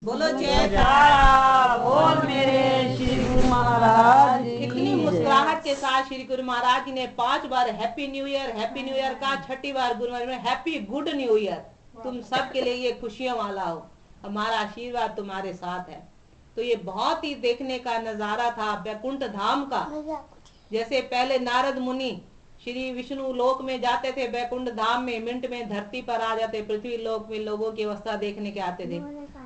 बोलो जयकारा बोल मेरे श्री गुरु महाराज। इतनी मुस्कुराहट के साथ श्री गुरु महाराज जी ने 5 बार हैप्पी न्यू ईयर का, 6ठी बार गुरु महाराज ने हैप्पी गुड न्यू ईयर। तुम सब के लिए ये खुशियों वाला हो, हमारा आशीर्वाद तुम्हारे साथ है। तो ये बहुत ही देखने का नजारा था वैकुंठ धाम का। जैसे पहले नारद मुनि श्री विष्णु लोक में जाते थे, वैकुंठ धाम में मिनट में धरती पर आ जाते, पृथ्वी लोक में लोगों की अवस्था देखने के आते थे।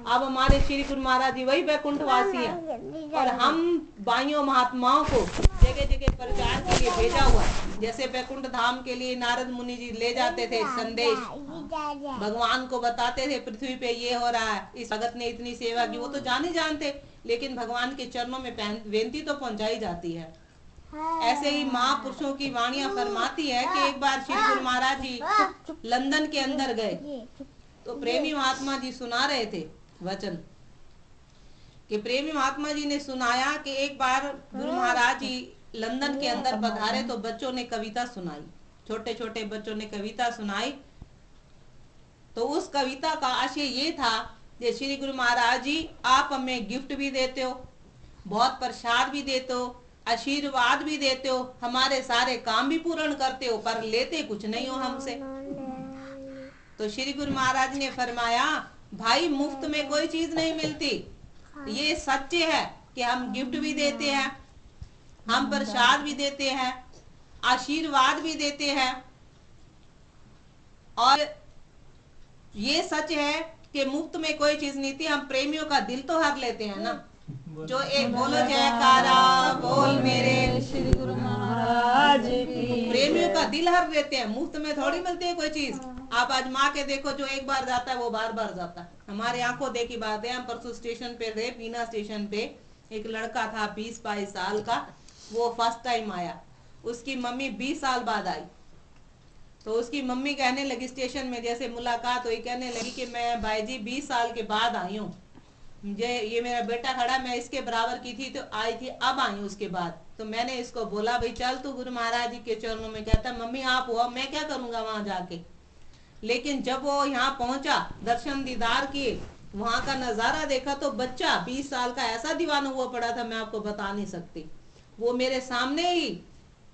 अब हमारे श्री गुरु महाराज जी वही वैकुंठ वासी हैं और हम भाइयों महात्माओं को जगह जगह प्रचार के लिए भेजा हुआ है। जैसे वैकुंठ धाम के लिए नारद मुनि जी ले जाते थे संदेश, भगवान को बताते थे पृथ्वी पे ये हो रहा है, इस भगत ने इतनी सेवा की। वो तो जाने जानते, लेकिन भगवान के चरणों में बेनती तो पहुंचाई जाती है। ऐसे ही महापुरुषों की वाणियां फरमाती है कि एक बार श्री गुरु महाराज जी लंदन के अंदर गए तो प्रेमी महात्मा जी सुना रहे थे वचन कि प्रेमी महात्मा जी ने सुनाया कि एक बार गुरु महाराज जी लंदन के अंदर पधारे तो बच्चों ने कविता सुनाई, छोटे छोटे बच्चों ने कविता सुनाई। तो उस कविता का आशय ये था कि श्री गुरु महाराज जी आप हमें गिफ्ट भी देते हो, बहुत प्रसाद भी देते हो, आशीर्वाद भी देते हो, हमारे सारे काम भी पूर्ण करते हो, पर लेते कुछ नहीं हो हमसे। तो श्री गुरु महाराज ने फरमाया, भाई मुफ्त में कोई चीज नहीं मिलती। ये सच्चे है कि हम गिफ्ट भी देते हैं, हम प्रसाद भी देते हैं, आशीर्वाद भी देते हैं, और ये सच है कि मुफ्त में कोई चीज नहीं थी। हम प्रेमियों का दिल तो हर लेते हैं ना। जो एक बोलो जयकारा बोल मेरे श्री गुरु महाराज की। प्रेमियों का दिल हर देते हैं, मुफ्त में थोड़ी मिलती है कोई चीज। आप आजमा के देखो, जो एक बार जाता है वो बार बार जाता है। हमारे आंखों देखी बात है। हम परसों स्टेशन पे थे, बीना स्टेशन पे एक लड़का था 20-22 साल का, वो फर्स्ट टाइम आया। उसकी मम्मी 20 साल बाद आई। तो उसकी मम्मी कहने लगी स्टेशन में जैसे मुलाकात हुई, कहने लगी कि मैं भाई जी 20 साल के बाद आई हूँ, ये मेरा बेटा खड़ा, मैं इसके बराबर की थी तो आई थी, अब आई हूँ उसके बाद। तो मैंने इसको बोला भाई चल तू गुरु महाराज जी के चरणों में। कहता मम्मी आप हुआ, मैं क्या करूंगा वहां जाके। लेकिन जब वो यहाँ पहुंचा, दर्शन दीदार किए, वहां का नजारा देखा, तो बच्चा 20 साल का ऐसा दीवाना हुआ पड़ा था, मैं आपको बता नहीं सकती। वो मेरे सामने ही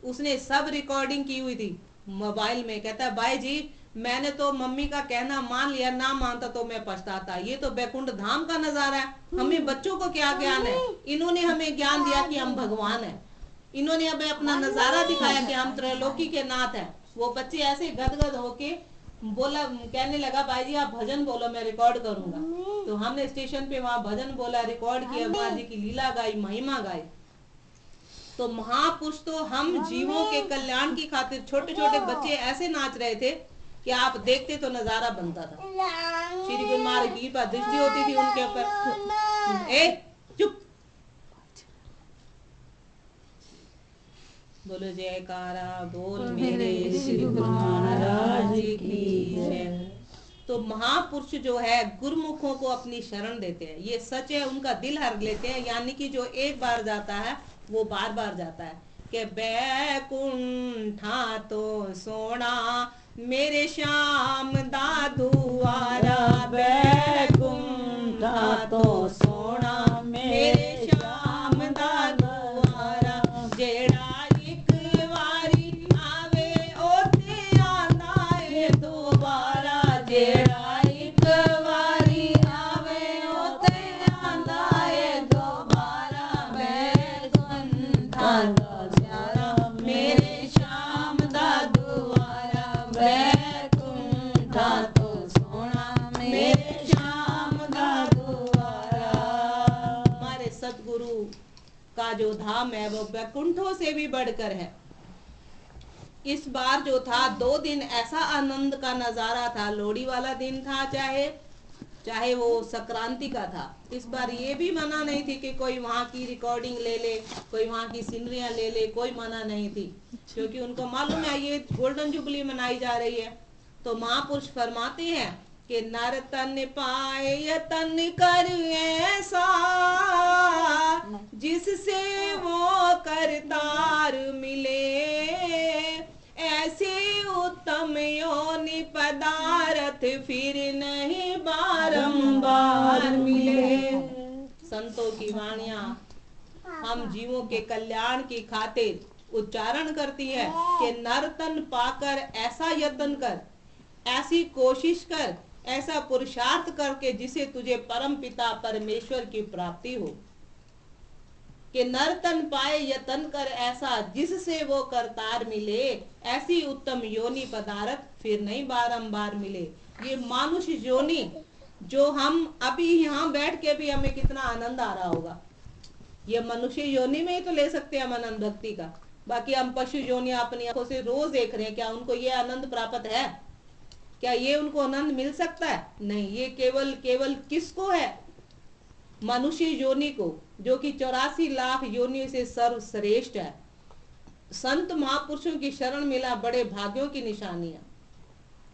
उसने सब रिकॉर्डिंग की हुई थी मोबाइल में। कहता है भाई जी मैंने तो मम्मी का कहना मान लिया, ना मानता तो मैं पछताता। ये तो वैकुंठ धाम का नजारा है। हमें बच्चों को क्या ज्ञान है, इन्होंने हमें ज्ञान दिया कि हम भगवान हैं। इन्होंने हमें अपना नजारा दिखाया कि हम त्रैलोकी के नाथ हैं। वो बच्चे ऐसे गदगद होके बोला, कहने लगा भाई जी आप भजन बोलो, मैं रिकॉर्ड करूंगा। तो हमने स्टेशन पे वहां भजन बोला, रिकॉर्ड किया, माँ जी की लीला गाई, महिमा गाई। तो महापुरुष तो हम जीवों के कल्याण की खातिर, छोटे छोटे बच्चे ऐसे नाच रहे थे कि आप देखते तो नजारा बनता था। श्री गुरु महाराज की कृपा दृष्टि होती थी उनके ऊपर। ए चुप, बोलो जयकारा बोल मेरे श्री गुरु महाराज की। तो महापुरुष जो है गुरुमुखों को अपनी शरण देते हैं, ये सच है, उनका दिल हर लेते हैं। यानी कि जो एक बार जाता है वो बार बार जाता है। कि बैकुंठा तो सोना मेरे श्याम दादुआरा, बैकुंठा तो सोना मेरे श्याम दादुआरा, जेड़ा एक वारी आवे ओते आंदा है दोबारा, जेड़ा एक वारी आवे ओते आंदा है दोबारा, बैकुंठा तो सोना मेरे श्याम दादुआरा, बैकुंठा तो सोना मेरे श्याम दादुआरा। हमारे सतगुरु का जो धाम है वो बैकुंठों से भी बढ़कर है। इस बार जो था 2 दिन ऐसा आनंद का नजारा था। लोहड़ी वाला दिन था, चाहे वो संक्रांति का था। इस बार ये भी मना नहीं थी कि कोई वहां की रिकॉर्डिंग ले ले, कोई वहां की सीनरियां ले ले, कोई मना नहीं थी, क्योंकि उनको मालूम है ये गोल्डन जुबली मनाई जा रही है। तो महापुरुष फरमाते हैं कि नर तन पाए यतन कर ऐसा, जिससे वो करतार मिले, ऐसे उत्तम योनि पदार्थ फिर नहीं बारंबार बार मिले। संतों की वाणियां हम जीवों के कल्याण की खातिर उच्चारण करती है कि नर तन पाकर ऐसा यत्न कर, ऐसी कोशिश कर, ऐसा पुरुषार्थ करके जिसे तुझे परम पिता परमेश्वर की प्राप्ति हो। कि नर तन पाए यतन कर ऐसा जिससे वो करतार मिले, ऐसी उत्तम योनि पदार्थ फिर नहीं बारंबार मिले। ये मानुष योनि जो हम अभी यहाँ बैठ के भी हमें कितना आनंद आ रहा होगा, ये मनुष्य योनि में ही तो ले सकते हैं हम आनंद भक्ति का। बाकी हम पशु योनि अपनी आंखों से रोज देख रहे हैं, क्या उनको ये आनंद प्राप्त है? क्या ये उनको आनंद मिल सकता है? नहीं, ये केवल केवल किसको है? मनुष्य योनि को, जो कि 84 लाख योनियों से सर्वश्रेष्ठ है। संत महापुरुषों की शरण मिला बड़े भाग्यों की निशानियां।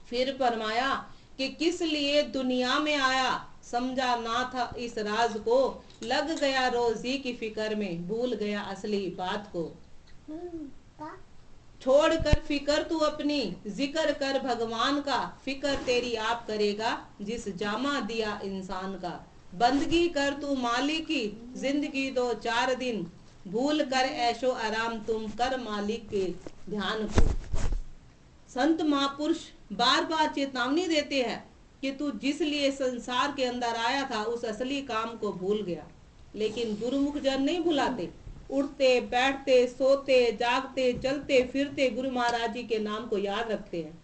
फिर फरमाया कि किस लिए दुनिया में आया, समझा ना था इस राज को, लग गया रोजी की फिक्र में, भूल गया असली बात को। छोड़ कर फिक्र तू अपनी, जिक्र कर भगवान का, फिक्र तेरी आप करेगा जिस जामा दिया इंसान का। बंदगी कर तू मालिक की, जिंदगी 2-4 दिन, भूल कर ऐशो आराम तुम कर मालिक के ध्यान को। संत महापुरुष बार बार चेतावनी देते हैं कि तू जिस लिए संसार के अंदर आया था उस असली काम को भूल गया। लेकिन गुरुमुख जन नहीं भुलाते, उठते बैठते सोते जागते चलते फिरते गुरु महाराज जी के नाम को याद रखते हैं।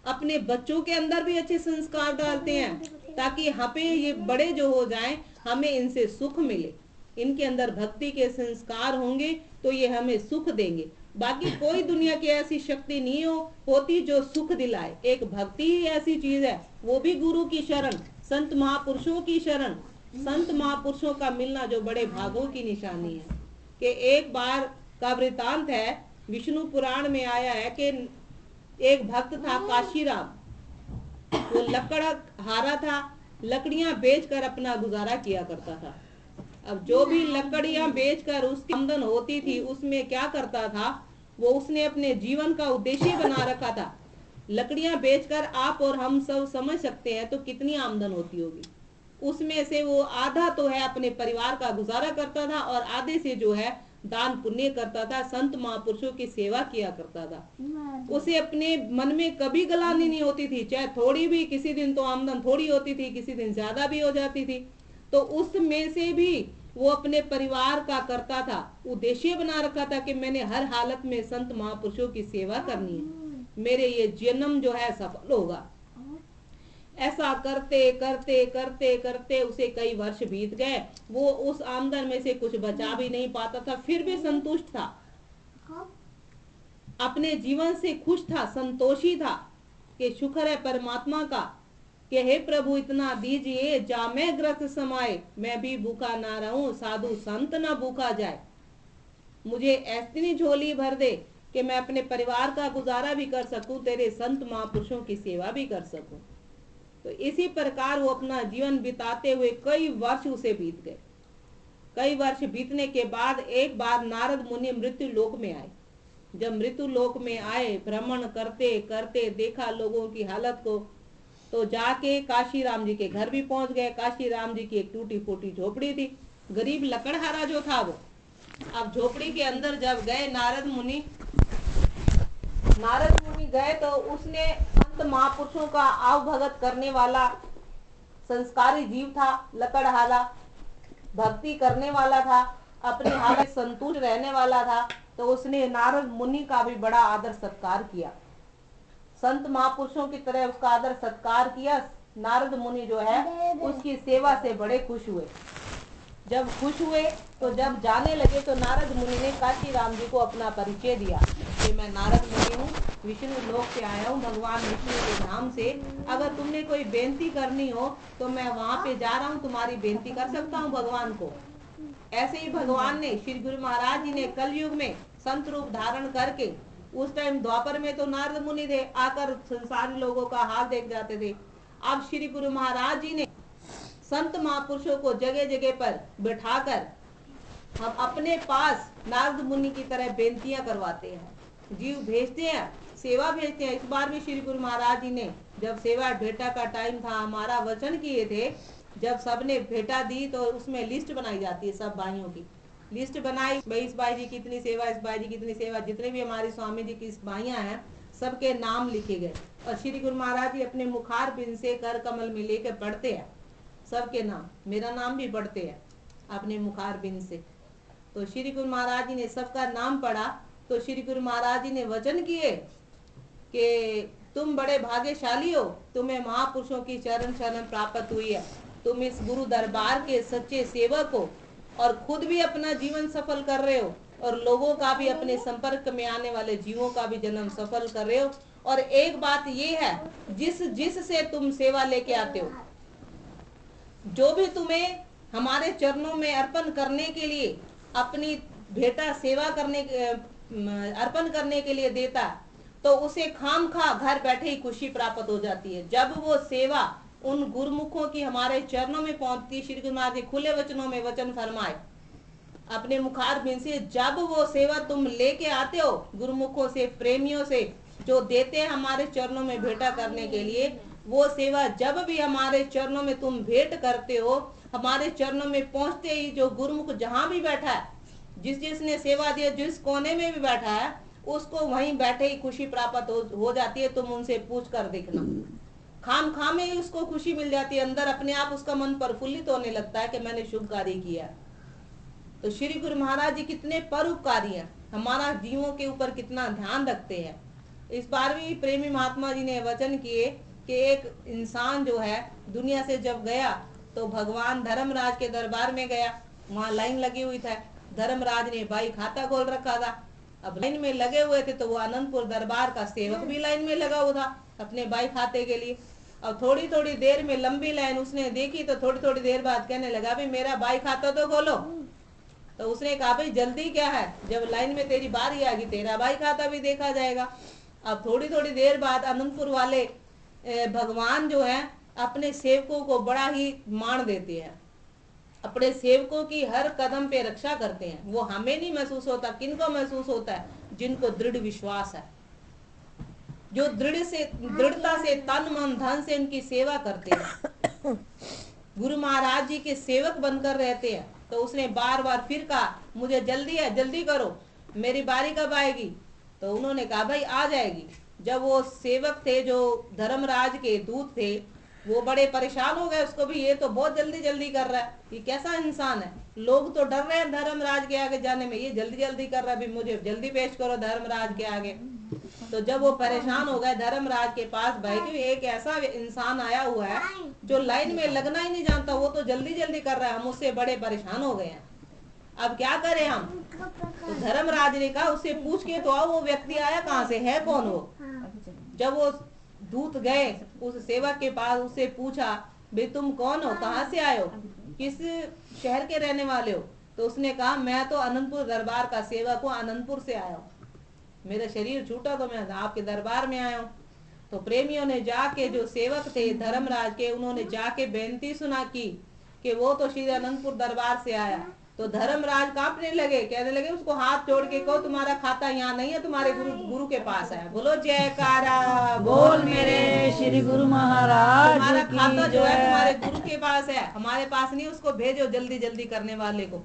अपने बच्चों के अंदर भी अच्छे संस्कार डालते हैं ताकि हमें ये बड़े जो हो जाएं हमें इनसे सुख मिले। इनके अंदर भक्ति के संस्कार होंगे तो ये हमें सुख देंगे। बाकी कोई दुनिया की ऐसी शक्ति नहीं होती जो सुख दिलाए। एक भक्ति ही ऐसी चीज है, वो भी गुरु की शरण, संत महापुरुषों की शरण। संत महापुरुषों का मिलना जो बड़े भागों की निशानी है। कि एक बार का वृतांत है, विष्णु पुराण में आया है कि एक भक्त था काशीराम, वो लकड़ हारा था, लकड़ियां बेचकर अपना गुजारा किया करता था। अब जो भी लकड़ियां बेचकर उसकी आमदन होती थी उसमें क्या करता था, वो उसने अपने जीवन का उद्देश्य बना रखा था। लकड़ियां बेचकर आप और हम सब समझ सकते हैं तो कितनी आमदन होती होगी। उसमें से वो आधा तो है अपने परिवार का गुजारा करता था और आधे से जो है दान पुण्य करता था, संत महापुरुषों की सेवा किया करता था। उसे अपने मन में कभी गलानी नहीं होती थी, चाहे थोड़ी भी, किसी दिन तो आमदन थोड़ी होती थी, किसी दिन ज्यादा भी हो जाती थी, तो उसमें से भी वो अपने परिवार का करता था। उद्देश्य बना रखा था कि मैंने हर हालत में संत महापुरुषों की सेवा करनी है, मेरे ये जन्म जो है सफल होगा। ऐसा करते करते करते करते उसे कई वर्ष बीत गए। वो उस आमदन में से कुछ बचा भी नहीं पाता था, फिर भी संतुष्ट था, अपने जीवन से खुश था, संतोषी था कि शुक्र है परमात्मा का कि हे प्रभु इतना दीजिए जामे ग्रस्त समाए, मैं भी भूखा ना रहूं, साधु संत ना भूखा जाए। मुझे ऐसी झोली भर दे कि मैं अपने परिवार का गुजारा भी कर सकूं, तेरे संत महापुरुषों की सेवा भी कर सकूं। तो इसी प्रकार वो अपना जीवन बिताते हुए कई वर्ष उसे बीत गए। कई वर्ष बीतने के बाद एक बार नारद मुनि मृत्यु लोक में आए। जब मृत्यु लोक में आए, भ्रमण करते करते देखा लोगों की हालत को, तो जाके काशी राम जी के घर भी पहुंच गए। काशी राम जी की एक टूटी फूटी झोपड़ी थी, गरीब लकड़हारा जो था वो। अब झोपड़ी के अंदर जब गए नारद मुनि गए तो उसने संत महापुरुषों का आवभगत करने वाला संस्कारी जीव था, लकड़हारा, भक्ति करने वाला था, अपने हालत संतुष्ट रहने वाला था। तो उसने नारद मुनि का भी बड़ा आदर सत्कार किया, संत महापुरुषों की तरह उसका आदर सत्कार किया। नारद मुनि जो है उसकी सेवा से बड़े खुश हुए। जब खुश हुए तो जब जाने लगे तो नारद मुनि ने काशी राम जी को अपना परिचय दिया कि मैं नारद मुनि हूँ, विष्णु लोक से आया हूँ भगवान विष्णु के नाम से। अगर तुमने कोई बेनती करनी हो तो मैं वहाँ पे जा रहा हूँ, तुम्हारी बेनती कर सकता हूँ भगवान को। ऐसे ही भगवान ने, श्री गुरु महाराज जी ने कलयुग में संत रूप धारण करके, उस टाइम द्वापर में तो नारद मुनि थे, आकर संसारी लोगों का हाल देख जाते थे। अब श्री गुरु महाराज जी ने संत महापुरुषों को जगह जगह पर बैठाकर हम अपने पास नारद मुनि की तरह बेनतियां करवाते हैं, जीव भेजते हैं, सेवा भेजते हैं। इस बार भी श्री गुरु महाराज जी ने जब सेवा भेंटा का टाइम था, हमारा वचन किए थे जब सबने भेंटा दी तो उसमें लिस्ट बनाई जाती है, सब भाइयों की लिस्ट बनाई, भाई इस भाई जी की इतनी सेवा, इस भाई जी की इतनी सेवा, जितने भी हमारी स्वामी जी की भाइयां हैं सबके नाम लिखे गए। और श्री गुरु महाराज जी अपने मुखार बिन से कर कमल में लेकर पढ़ते हैं सबके नाम, मेरा नाम भी पढ़ते हैं अपने मुखार बिन से। तो श्री गुरु महाराज जी ने सबका नाम पढ़ा तो श्री गुरु महाराज जी ने वचन किए कि तुम बड़े भाग्यशाली हो, तुम्हें महापुरुषों की चरण शरण प्राप्त हुई है, तुम इस गुरु दरबार के सच्चे सेवक हो और खुद भी अपना जीवन सफल कर रहे हो और लोगों का भी, अपने संपर्क में आने वाले जीवों का भी जन्म सफल कर रहे हो। और एक बात ये है, जिस से तुम सेवा लेके आते हो, जो भी तुम्हें हमारे चरणों में अर्पण करने के लिए अपनी भेंटा सेवा करने अर्पण करने के लिए देता, तो उसे खाम खा घर बैठे ही खुशी प्राप्त हो जाती है। जब वो सेवा उन गुरुमुखों की हमारे चरणों में पहुंचती, श्री गुरु महाराज जी खुले वचनों में वचन फरमाए अपने मुखार बिन से, जब वो सेवा तुम लेके आते हो गुरुमुखों से, प्रेमियों से जो देते हैं हमारे चरणों में भेंटा करने के लिए, वो सेवा जब भी हमारे चरणों में तुम भेंट करते हो, हमारे चरणों में पहुंचते ही जो गुरुमुख जहां भी बैठा है, जिसने सेवा दी, जिस कोने में भी बैठा है, उसको वहीं बैठे ही खुशी प्राप्त हो जाती है। तुम उनसे पूछ कर देखना, खाम खाम ही उसको खुशी मिल जाती है, अंदर अपने आप उसका मन प्रफुल्लित होने लगता है कि मैंने शुभ कार्य किया। तो श्री गुरु महाराज जी कितने परोपकारी हैं, हमारा जीवों के ऊपर कितना ध्यान रखते हैं। इस बार भी प्रेमी महात्मा जी ने वचन किए कि एक इंसान जो है दुनिया से जब गया तो भगवान धर्मराज के दरबार में गया, वहां लाइन लगी हुई था, धर्मराज ने भाई खाता खोल रखा था। अब लाइन में लगे हुए थे तो वो आनंदपुर दरबार का सेवक भी लाइन में लगा हुआ था अपने भाई खाते के लिए। अब थोड़ी थोड़ी देर में लंबी लाइन उसने देखी तो थोड़ी थोड़ी देर बाद कहने लगा भाई मेरा भाई खाता तो खोलो। तो उसने कहा भाई जल्दी क्या है, जब लाइन में तेरी बारी आ गई तेरा भाई खाता भी देखा जाएगा। अब थोड़ी थोड़ी देर बाद अनंतपुर वाले भगवान जो है अपने सेवकों को बड़ा ही मान देते हैं, अपने सेवकों की हर कदम पे रक्षा करते हैं। वो हमें नहीं महसूस होता, किनको महसूस होता है, जिनको दृढ़ विश्वास है, जो दृढ़ता से तन मन धन से उनकी सेवा करते हैं, गुरु महाराज जी के सेवक बनकर रहते हैं। तो उसने बार बार फिर कहा मुझे जल्दी है, जल्दी करो, मेरी बारी कब आएगी। तो उन्होंने कहा भाई आ जाएगी। जब वो सेवक थे जो धर्मराज के दूत थे, वो बड़े परेशान हो गए, उसको भी ये तो बहुत जल्दी जल्दी कर रहा है, ये कैसा इंसान है, लोग तो डर रहे हैं धर्मराज के आगे जाने में, ये जल्दी जल्दी कर रहा है, मुझे जल्दी पेश करो धर्मराज के आगे। तो जब वो परेशान हो गए धर्मराज के पास भाई कि एक ऐसा इंसान आया हुआ है जो लाइन में लगना ही नहीं जानता, वो तो जल्दी जल्दी कर रहा है, हम उससे बड़े परेशान हो गए हैं, अब क्या करें हम। तो धर्मराज ने कहा उससे पूछ के तो आओ वो व्यक्ति आया कहाँ से है, कौन वो। जब वो दूत गए उस सेवक के पास, उससे पूछा भाई तुम कौन हो, कहाँ से आए हो, किस शहर के रहने वाले हो। तो उसने कहा मैं तो अनंतपुर दरबार का सेवक हूँ, अनंतपुर से आया हूँ, मेरा शरीर छूटा तो मैं आपके दरबार में आया हूँ। तो प्रेमियों ने जाके, जो सेवक थे धर्मराज के, उन्होंने जाके बेनती सुना की कि वो तो श्री अनंतपुर दरबार से आया। तो धर्मराज कांपने लगे, कहने लगे उसको हाथ जोड़ के कहो तुम्हारा खाता यहाँ नहीं है, तुम्हारे गुरु के पास है। बोलो जयकारा बोल मेरे श्री गुरु महाराज, तुम्हारा खाता जो है तुम्हारे गुरु के पास है, हमारे पास नहीं, उसको भेजो जल्दी जल्दी करने वाले को।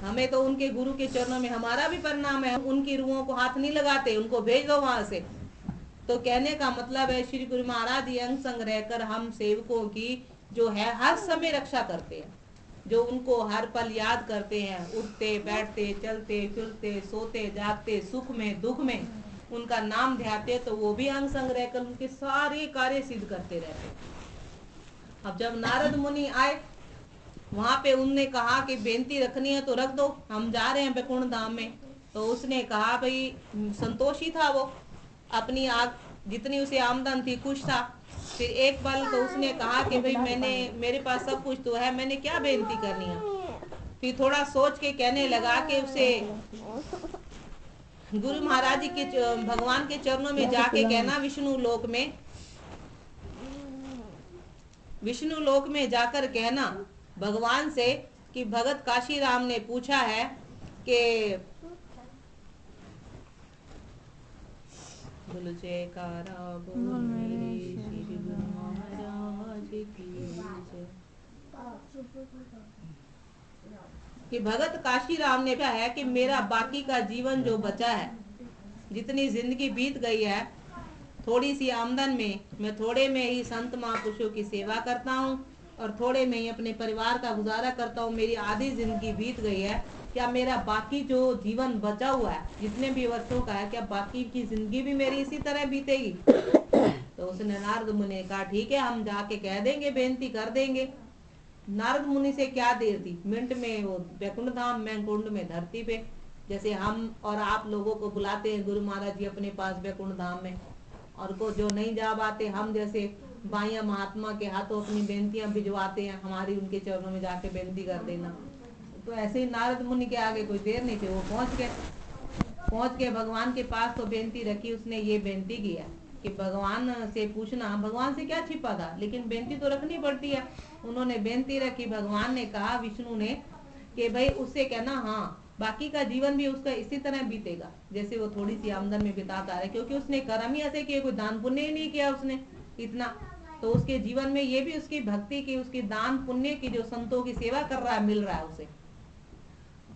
हमें तो उनके गुरु के चरणों में हमारा भी प्रणाम है, उनकी रूहों को हाथ नहीं लगाते, उनको भेज दो वहां से। तो कहने का मतलब है श्री गुरु महाराज ये अंग संग रहकर हम सेवकों की जो है हर समय रक्षा करते हैं, जो उनको हर पल याद करते हैं, उठते बैठते चलते फिरते सोते जागते सुख में दुख में उनका नाम ध्याते, तो वो भी अंग संग रहकर उनके सारे कार्य सिद्ध करते रहते। अब जब नारद मुनि आए वहां पे उनने कहा कि बेनती रखनी है तो रख दो, हम जा रहे हैं बैकुंठ धाम में। तो उसने कहा भाई संतोषी था वो, अपनी आग जितनी उसे आमदन थी खुश था। फिर एक पल तो उसने कहा कि भाई मेरे पास सब कुछ तो है, मैंने क्या बेनती करनी है। फिर थोड़ा सोच के कहने लगा कि उसे गुरु महाराज जी के भगवान के चरणों में जाके कहना, विष्णु लोक में जाकर कहना भगवान से कि भगत काशीराम ने पूछा है कि बोलो जयकारा बोल मेरे श्री गुरु महाराज की जय। कि भगत काशीराम ने कहा है कि मेरा बाकी का जीवन जो बचा है, जितनी जिंदगी बीत गई है, थोड़ी सी आमदन में मैं थोड़े में ही संत महापुरुषों की सेवा करता हूँ और थोड़े में ही अपने परिवार का गुजारा करता हूँ। मेरी आधी जिंदगी बीत गई है, क्या मेरा बाकी जो जीवन बचा हुआ है जितने भी वर्षों का है, क्या बाकी की जिंदगी भी मेरी इसी तरह बीतेगी? तो उसने नारद मुनि ने कहा ठीक है, हम जाके कह देंगे, बेनती कर देंगे। नारद मुनि से क्या देर थी, मिनट में वो वैकुंठ धाम में, कुंड में, धरती पे, जैसे हम और आप लोगों को बुलाते हैं गुरु महाराज जी अपने पास वैकुंठ धाम में, और को जो नहीं जा पाते, हम जैसे बाइया महात्मा के हाथों अपनी बेनतियां भिजवाते हैं, हमारी उनके चरणों में जाके बेनती कर देना। तो ऐसे ही नारद मुनि के आगे कोई देर नहीं थी, वो पहुंच गए भगवान के पास। तो बेनती रखी, उसने ये बेनती की है कि भगवान से पूछना, भगवान से क्या छिपा था, लेकिन बेनती तो रखनी पड़ती है। उन्होंने बेनती रखी, भगवान ने कहा, विष्णु ने, कि भाई उससे कहना हाँ बाकी का जीवन भी उसका इसी तरह बीतेगा जैसे वो थोड़ी सी आमदन में बिताता है, क्योंकि उसने कर्म ही ऐसे किए, कोई दान पुण्य ही नहीं किया उसने इतना। तो उसके जीवन में ये भी उसकी भक्ति की, उसकी दान पुण्य की, जो संतों की सेवा कर रहा है, मिल रहा है उसे।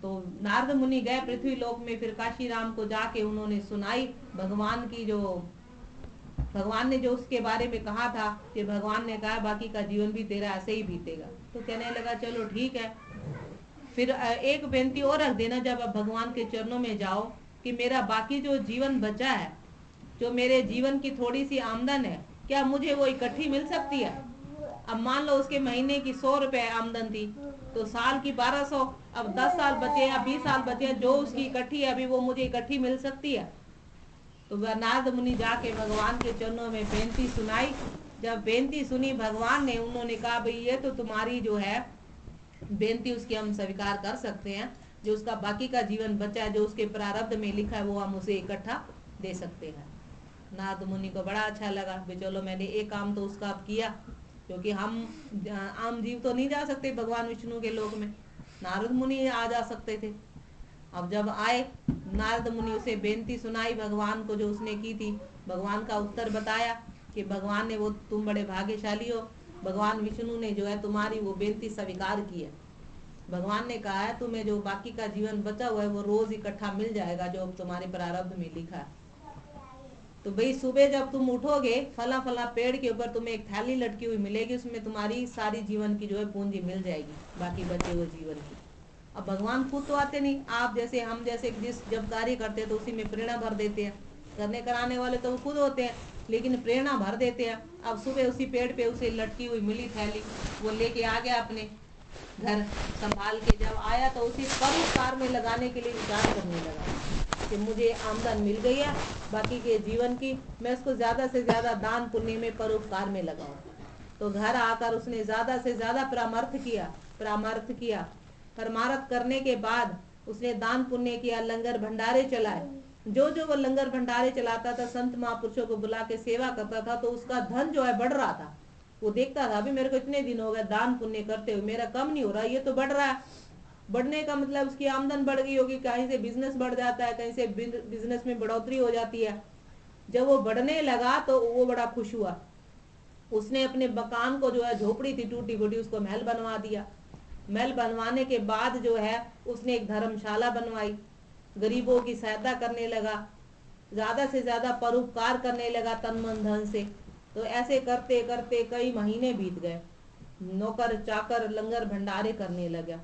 तो नारद मुनि गए पृथ्वी लोक में, फिर काशी राम को जाके उन्होंने सुनाई भगवान की, जो भगवान ने जो उसके बारे में कहा था, कि भगवान ने कहा बाकी का जीवन भी तेरा ऐसे ही बीतेगा। तो कहने लगा चलो ठीक है। फिर एक बेनती और रख देना जब आप भगवान के चरणों में जाओ, कि मेरा बाकी जो जीवन बचा है, जो मेरे जीवन की थोड़ी सी आमदन है, क्या मुझे वो इकट्ठी मिल सकती है? अब मान लो उसके महीने की 100 रुपए आमदन थी, तो साल की 1200, अब 10 साल बचे या 20 साल बचे, जो उसकी इकट्ठी है अभी, वो मुझे इकट्ठी मिल सकती है? तो नारद मुनि जाके भगवान के चरणों में बेनती सुनाई। जब बेनती सुनी भगवान ने, उन्होंने कहा भाई ये तो तुम्हारी जो है बेनती, उसकी हम स्वीकार कर सकते हैं। जो उसका बाकी का जीवन बचा है, जो उसके प्रारब्ध में लिखा है, वो हम उसे इकट्ठा दे सकते हैं। नारद मुनि को बड़ा अच्छा लगा, भाई चलो मैंने एक काम तो उसका किया, क्योंकि हम आम जीव तो नहीं जा सकते भगवान विष्णु के लोक में, नारद मुनि आ जा सकते थे। अब जब आए नारद मुनि, उसे बेनती सुनाई भगवान को जो उसने की थी, भगवान का उत्तर बताया कि भगवान ने, वो तुम बड़े भाग्यशाली हो, भगवान विष्णु ने जो है तुम्हारी वो बेनती स्वीकार की है। भगवान ने कहा है तुम्हें जो बाकी का जीवन बचा हुआ है वो रोज इकट्ठा मिल जाएगा, जो तुम्हारे प्रारब्ध में लिखा है। तो भाई सुबह जब तुम उठोगे, फला फला पेड़ के ऊपर तुम्हें एक थैली लटकी हुई मिलेगी, उसमें तुम्हारी सारी जीवन की जो है पूंजी मिल जाएगी, बाकी बचे हुए जीवन की। अब भगवान खुद तो आते नहीं, आप जैसे हम जैसे जिस जब कार्य करते हैं तो उसी में प्रेरणा भर देते हैं, करने कराने वाले तो वो खुद होते हैं, लेकिन प्रेरणा भर देते हैं। अब सुबह उसी पेड़ पे उसे लटकी हुई मिली थैली, वो लेके आ गया अपने घर संभाल के। जब आया तो उसी परोपकार में लगाने के लिए विचार करने लगा कि मुझे आमदन मिल गई है बाकी के जीवन की, मैं उसको ज्यादा से ज्यादा दान पुण्य में, परोपकार में लगाऊं। तो घर आकर उसने ज्यादा से ज्यादा परामर्थ किया। परमार्थ करने के बाद उसने दान पुण्य किया, लंगर भंडारे चलाए। जो जो वो लंगर भंडारे चलाता था, संत महापुरुषों को बुला के सेवा करता था, तो उसका धन जो है बढ़ रहा था। वो देखता था अभी मेरे को इतने दिन हो गए दान पुण्य करते हुए, मेरा कम नहीं हो रहा, ये तो बढ़ रहा है। बढ़ने का मतलब उसकी आमदन बढ़ गई होगी, कहीं से बिजनेस बढ़ जाता है, कहीं से बिजनेस में बढ़ोतरी हो जाती है। जब वो बढ़ने लगा तो वो बड़ा खुश हुआ। उसने अपने मकान को जो है, झोपड़ी थी टूटी फूटी, उसको महल बनवा दिया। महल बनवाने के बाद जो है उसने एक धर्मशाला बनवाई, गरीबों की सहायता करने लगा, ज्यादा से ज्यादा परोपकार करने लगा तन मन धन से। तो ऐसे करते करते कई महीने बीत गए, नौकर चाकर लंगर भंडारे करने लगा।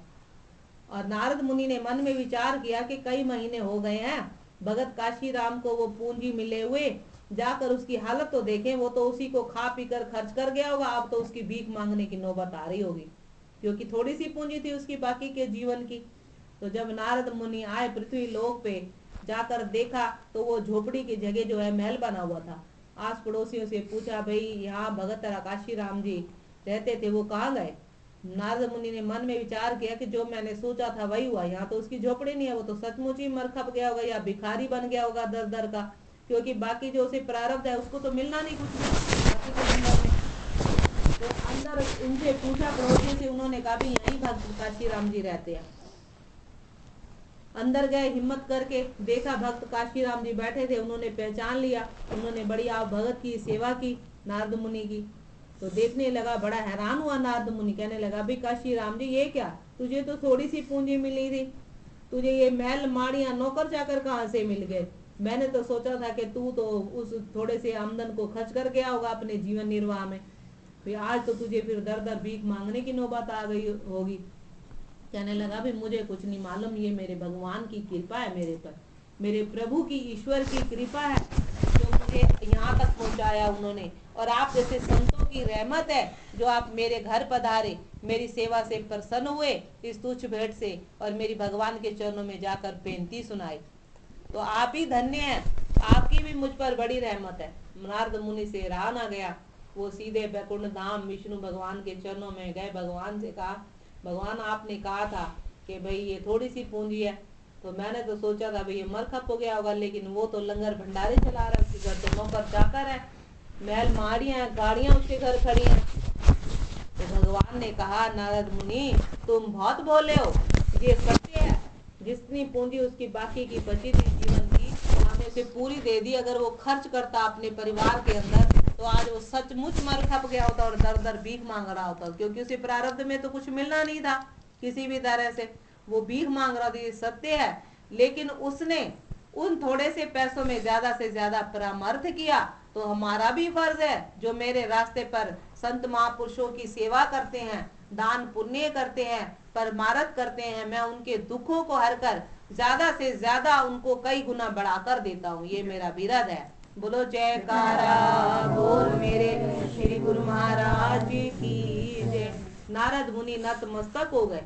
और नारद मुनि ने मन में विचार किया कि कई महीने हो गए हैं, भगत काशी राम को वो पूंजी मिले हुए, जाकर उसकी हालत तो देखें, वो तो उसी को खा पी कर खर्च कर गया होगा, अब तो उसकी भीख मांगने की नौबत आ रही होगी, क्योंकि थोड़ी सी पूंजी थी उसकी बाकी के जीवन की। तो जब नारद मुनि आए पृथ्वी लोक पे, जाकर देखा तो वो झोपड़ी की जगह जो है महल बना हुआ था। आस पड़ोसियों से पूछा भाई यहाँ भगत काशी राम जी रहते थे, वो कहाँ गए? नारद मुनि ने मन में विचार किया कि जो मैंने सोचा था वही हुआ, यहाँ तो उसकी झोपड़ी नहीं है, वो तो सचमुच ही मर खप गया होगा या भिखारी बन गया होगा दर दर का, क्योंकि बाकी जो उसे प्रारब्ध है उसको तो मिलना नहीं कुछ भी। तो अंदर उनसे पूछा पड़ोसियों से, उन्होंने कहा भी यहीं भक्त काशी राम जी रहते हैं। अंदर गए, हिम्मत करके देखा भक्त काशी राम जी बैठे थे, उन्होंने पहचान लिया। उन्होंने बड़ी आप भगत की सेवा की नारद मुनि की। तो देखने लगा, बड़ा हैरान हुआ नारद मुनि। कहने लगा भी काशी राम जी ये क्या, तुझे तो थोड़ी सी पूंजी मिली थी, तुझे ये महल माड़ियां नौकर चाकर कहाँ से मिल गए। मैंने तो सोचा था कि तू तो उस थोड़े से आमदन को खर्च कर गया होगा अपने जीवन निर्वाह में, फिर आज तो तुझे फिर दर दर भीख मांगने की नौबत आ गई होगी। कहने लगा भी मुझे कुछ नहीं मालूम, ये मेरे भगवान की कृपा है मेरे पर, मेरे प्रभु की ईश्वर की कृपा है जो मुझे यहाँ तक पहुँचाया उन्होंने, और आप जैसे संतों की रहमत है जो आप मेरे घर पधारे, मेरी सेवा से प्रसन्न हुए इस तुच्छ भेंट से, और मेरी भगवान के चरणों में जाकर बेनती सुनाई। तो आप ही धन्य हैं, आपकी भी मुझ पर बड़ी रहमत है। नारद मुनि से रहा ना गया, वो सीधे बैकुंठ धाम विष्णु भगवान के चरणों में गए। भगवान से कहा, भगवान आपने कहा था कि भाई ये थोड़ी सी पूंजी है, तो मैंने तो सोचा था भाई ये मरखप हो गया होगा, लेकिन वो तो लंगर भंडारे चला रहा है, उसके घर तो नौकर चाकर है, महल माड़ियां हैं, गाड़ियां उसके घर खड़ी हैं। तो भगवान ने कहा, नारद मुनि तुम बहुत बोले हो, ये सत्य है, जितनी पूंजी उसकी बाकी की बची थी जीवन की, हमने उसे पूरी दे दी। अगर वो खर्च करता अपने परिवार के अंदर तो आज वो सचमुच मर खप गया होता और दर दर भीख मांग रहा होता, क्योंकि उसे प्रारब्ध में तो कुछ मिलना नहीं था किसी भी तरह से, वो भीख मांग रहा था, ये सत्य है। लेकिन उसने उन थोड़े से पैसों में ज्यादा से ज्यादा परामर्थ किया। तो हमारा भी फर्ज है, जो मेरे रास्ते पर संत महापुरुषों की सेवा करते हैं, दान पुण्य करते हैं, परमार्थ करते हैं, मैं उनके दुखों को हर कर ज्यादा से ज्यादा उनको कई गुना बढ़ाकर देता हूँ, ये मेरा विरद है। बोलो जयकारा बोल मेरे श्री गुरु महाराज की जय। नारद मुनि नतमस्तक हो गए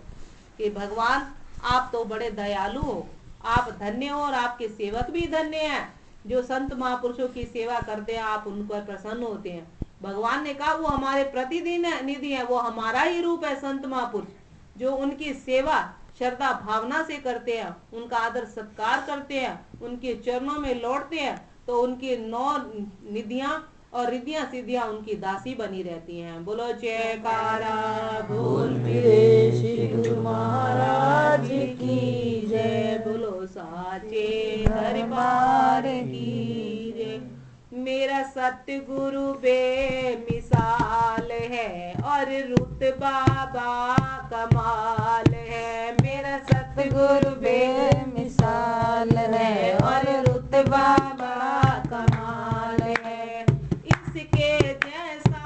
कि भगवान आप तो बड़े दयालु हो, आप धन्य हो, और आपके सेवक भी धन्य हैं जो संत महापुरुषों की सेवा करते हैं, आप उन पर प्रसन्न होते हैं। भगवान ने कहा वो हमारे प्रतिदिन निधि है, वो हमारा ही रूप है संत महापुरुष, जो उनकी सेवा श्रद्धा भावना से करते हैं, उनका आदर सत्कार करते हैं, उनके चरणों में लौटते हैं, तो उनकी 9 निधियां और रिद्धियां सिद्धियां उनकी दासी बनी रहती हैं। बोलो जयकारा बोल मेरे श्री गुरु महाराज की जय। बोलो साचे दरबार की जय। मेरा सतगुरु बेमिसाल है और रुतबा कमाल है, मेरा सतगुरु बेमिसाल है और रुतबा कमाल है। इसके जैसा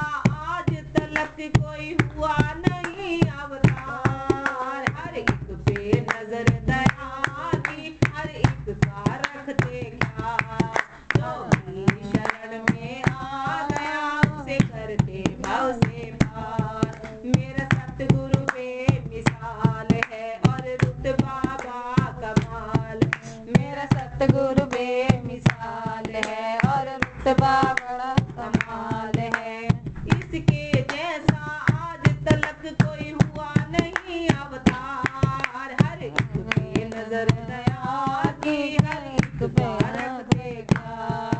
आज तलक कोई हुआ नहीं अवतार, हर एक पे नजर दया की, हर एक का रखते ख्याल, जो शरण में आ गया उसे करते भाव से पार। मेरा सतगुरु बेमिसाल है और रुतबा कमाल, मेरा सतगुरु बेमिसाल है और रुतबा बड़ा कमाल है। इसके जैसा आज तलक कोई हुआ नहीं अवतार, हर एक पे नजर दया की, हर एक पे रखते ख्याल,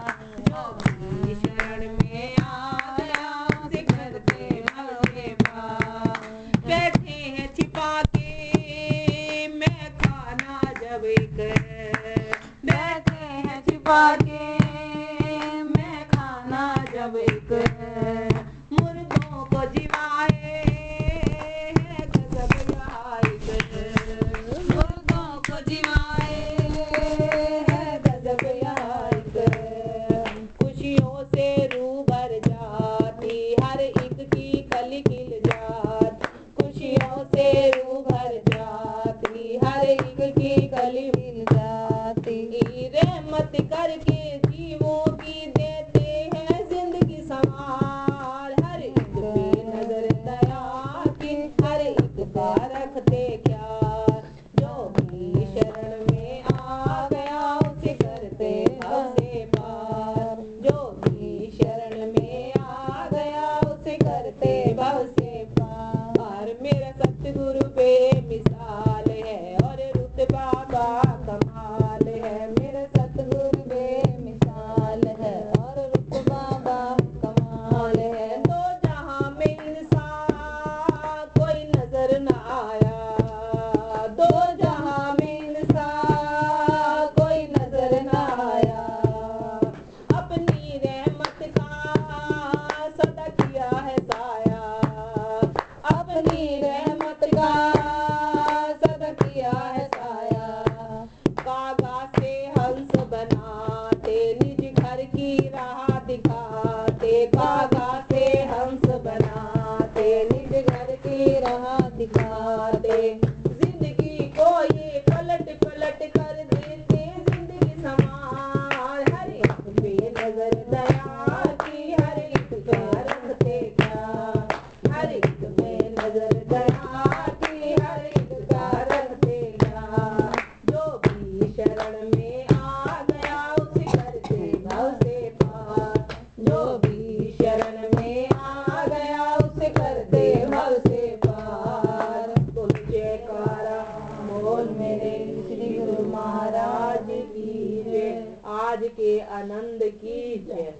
जो भी शरण में आ गया उसे करते भव से पार। बैठे हैं छिपा के मैं खाना जब एक, बैठे हैं छिपा के मैं खाना जब एक, मुर्दों को जिवाए है गजब यहाँ एक, मुर्दों को जिवाए है गजब यहाँ एक। खुशियों से रू भर जाती हर एक की कली खिल जात, खुशियों से रू भर जाती हर एक की कली खिल जाती, रहमत करके जीवों की देते हैं जिंदगी संवार, हर एक पे नजर दया की, हर एक का रखते ख्याल, जो भी शरण में आ गया उसे करते भव से पार, जो भी शरण में आ गया उसे करते भव से पार। मेरा सतगुरु बेमिसाल है और रुतबा कमाल है, मेरा सतगुरु बेमिसाल है और रुतबा कमाल है। तो जहां में इंसान कोई नजर न आया, ये राह दिखाते, जिंदगी को ये पलट पलट कर देते जिंदगी संवार। हर एक पे नजर दया की, हर एक का रखते क्या, हर एक पे नजर दया की, हर एक का रखते क्या। जो भी शरण में आ गया उसे करते भव से पार, जो भी शरण में आ गया उसे करते भव से पार। बोल जयकारा बोल मेरे श्री गुरु महाराज की जय। आज के आनंद की जय।